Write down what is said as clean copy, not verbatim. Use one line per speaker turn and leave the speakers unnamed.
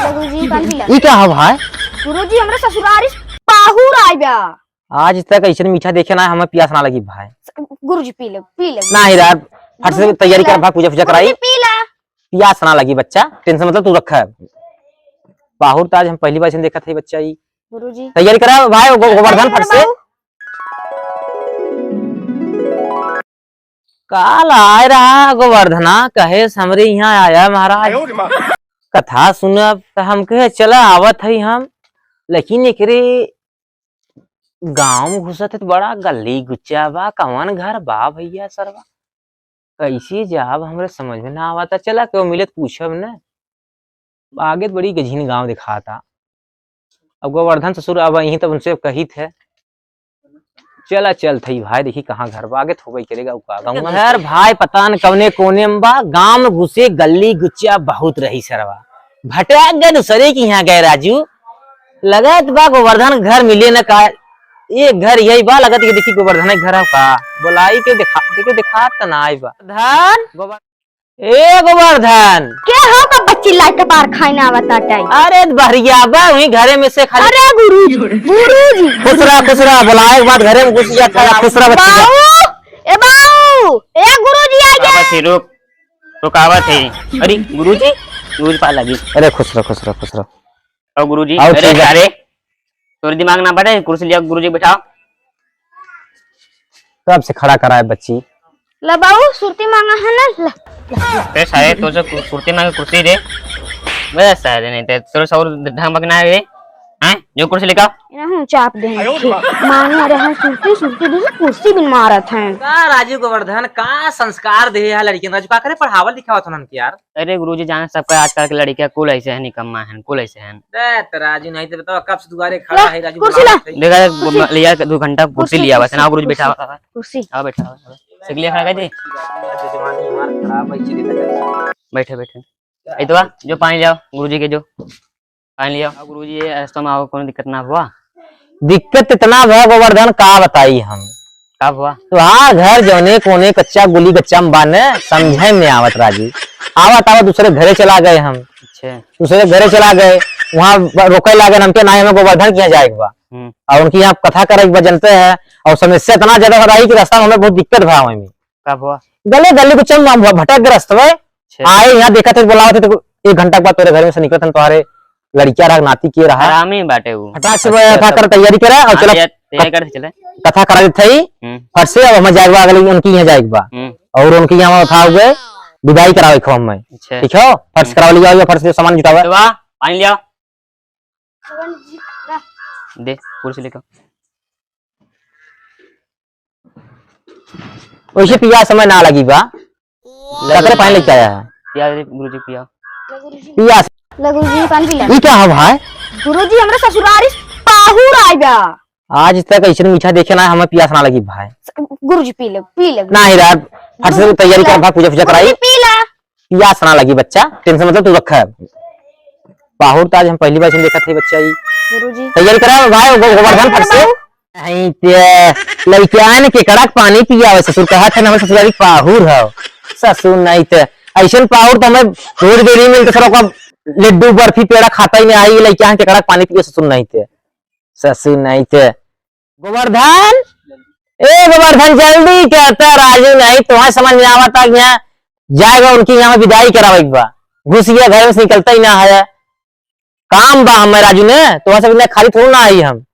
गुरुजी पानी पिला।
ई क्या है भाई?
गुरुजी हमरा ससुरारी पाहुर आइबा।
आज तक ऐसे मीठा देखे ना, हमें प्यास ना लगी भाई।
गुरुजी पी ले
नहीं यार, फट से तैयारी कर भाई, पूजा कराई।
पी ले।
प्यास ना लगी बच्चा, टेंशन मतलब तू रखा है। पाहुर तो आज हम पहली बार देखा था बच्चा। ये
गुरुजी
तैयारी करा भाई, गोवर्धन फट से काल आए रहा गोवर्धना कहे हमरे यहाँ आया महाराज, कथा सुनब तो हम कहे चला आवत है हम, लेकिन एकरे गांव में घुसत है तो बड़ा गली गुच्चा बा, कवन घर बा भैया सरवा, कैसे जाब हमरे समझ में ना आवता। चला क्यों मिले तो पूछब न, आगे तो बड़ी गझीन गांव दिखा था। अब गोवर्धन ससुर अब यहीं तब उनसे कही थे, चला चल थी भाई, देखी कहाँ घर बा, आगे थोड़ा करेगा घर भाई, पता न कवने कोने में बा, गांव में घुसे गली गुच्चा बहुत रही सरवा, भटक गए दूसरे की यहाँ गए राजू, लगत बा गोवर्धन घर मिले न का, ये घर यही बा, लगत के देखी गोवर्धन घर का, बुलाई के दिखा त ना आई बा। धन ए गोवर्धन
क्या हो का बच्ची लाई के बाहर खाना आवता टाई।
अरे बहरिया बा वहीं घरे में से खाली।
अरे गुरुजी
खुसरा बुलाए के बाद घरे में घुस गया था, खुसरा बच्ची
ए बाऊ ए गुरुजी आ गए।
बस रुकावत है। अरे गुरुजी पा लगी।
अरे खुसरा
और गुरुजी अरे तोरे दिमाग ना बढ़े, कुर्सी लिया गुरुजी बैठाओ।
कब से खड़ा कराए बच्ची,
ला बाऊ सुरती मांगा है ना,
ते सारे तो जो कुर्सी मांगे कुर्सी दे, बस सारे नहीं ते तोरे सौर ढंग बगना है, हैं जो कुर्सी लेकर
ना हम चाप दे मांगा रहा, सुरती दे कुर्सी बिन मारत है
का राजू गोवर्धन का संस्कार दे है लड़की राजू, का करे पढ़ावल लिखावत उनन के यार।
अरे गुरुजी जाने सबका आजकल के लड़कियां कुल ऐसे है, निकम्मा है, कुल ऐसे हैं।
दे राजू नहीं तो बताओ कब से दुआरे खड़ा है राजू,
कुर्सी ला।
देखा लिया 2 घंटा कुर्सी लिया, बस ना गुरुजी बैठा
कुर्सी
आओ बैठा सिगलिया खड़ा कर दे, बैठे ए तो जो पानी लाओ गुरुजी के, जो पानी लिया गुरुजी, रास्ते में आओ, कोनो दिक्कत ना हुआ।
दिक्कत इतना हुआ गोवर्धन का बताई हम,
कब हुआ
तुहार घर जौने कोने कच्चा गुली गच्चा में बाने, समझे में आवत राजू, आवत दूसरे घरे चला गए हम।
अच्छा
दूसरे घरे चला गए, वहाँ रोके लागे हमके ना, हमें गोवर्धन किया जाएगा और उनकी यहाँ कथा करे जनते हैं, और समस्या इतना ज्यादा रही कि रास्ता में हमें बहुत दिक्कत हुआ। हमें
कब हुआ
गली कुछ भटक गए रास्ते में आए, यहाँ देखा थे बुलावा थे तो 1 घंटा के बाद तेरे घर में से निकले थे, तुम्हारे लड़कियां रहा नाती किए रहा
आराम ही बाटे वो
फटाक से कर तैयारी करा और चला
चले
कथा करा देते ही फट से, अब हमें जाएगा अगले उनकी यहाँ जाएगा और उनकी यहाँ उठा हुए विदाई करावे खो हमें, ठीक है फर्श करा लिया, फर्श से सामान जुटावे,
पानी लिया दे कुर्सी लेकर,
वैसे पिया समय ना लगी बा, लकड़े पानी लेके आया है,
पिया गुरुजी पिया
पिया
ला गुरुजी पानी पिला।
ई क्या है भाई?
गुरुजी हमरा ससुरारी पाहुर आइबा।
आज तक ऐसे मीठा देखे ना, हमें प्यास ना लगी भाई।
गुरुजी पी ले
नहीं यार, फट से तैयारी कर भाई, पूजा कराई। प्यास ना लगी बच्चा, टेंशन मतलब तू रखा है। पाहुर तो आज हम पहली बार देखा थे बच्चा। ये
गुरुजी
तैयारी करा भाई, गोवर्धन फट से लड़कियां के कड़क पानी पिया हुआ, ससुर कहा था ना ससुरारी पाहुर है, ससुर नहीं थे ऐसा पाहुर तो हमें रोज डेली मिलते सर, लड्डू बर्फी पेड़ा खाता ही नहीं, आई लड़कियां के कड़क पानी पिए, ससुर नहीं थे। गोवर्धन गोवर्धन जल्दी कहता, राजू नहीं तुम्हारे समझ में आवता, यहाँ जाएगा उनकी यहाँ विदाई करावेगा, घुस गया घर में से निकलता ही ना है, काम बा हमें राजू ने, तुम्हारे सब खाली थोड़ा ना आई हम।